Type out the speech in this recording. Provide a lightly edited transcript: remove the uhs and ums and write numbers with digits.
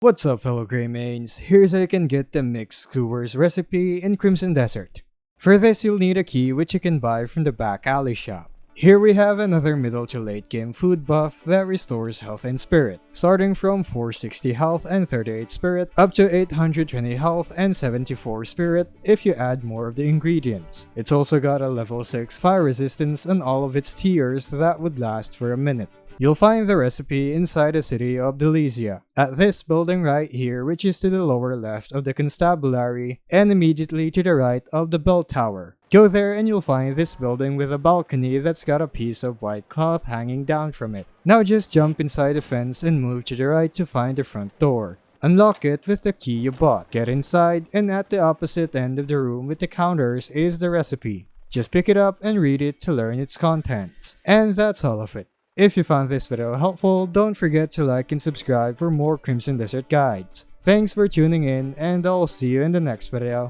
What's up, fellow Greymanes? Here's how you can get the Mixed Skewers Recipe in Crimson Desert. For this, you'll need a key which you can buy from the back alley shop. Here we have another middle to late game food buff that restores health and spirit, starting from 460 health and 38 spirit up to 820 health and 74 spirit if you add more of the ingredients. It's also got a level 6 fire resistance on all of its tiers that would last for a minute. You'll find the recipe inside the city of Delicia, at this building right here, which is to the lower left of the constabulary and immediately to the right of the bell tower. Go there and you'll find this building with a balcony that's got a piece of white cloth hanging down from it. Now just jump inside the fence and move to the right to find the front door. Unlock it with the key you bought. Get inside, and at the opposite end of the room with the counters is the recipe. Just pick it up and read it to learn its contents. And that's all of it. If you found this video helpful, don't forget to like and subscribe for more Crimson Desert guides. Thanks for tuning in, and I'll see you in the next video.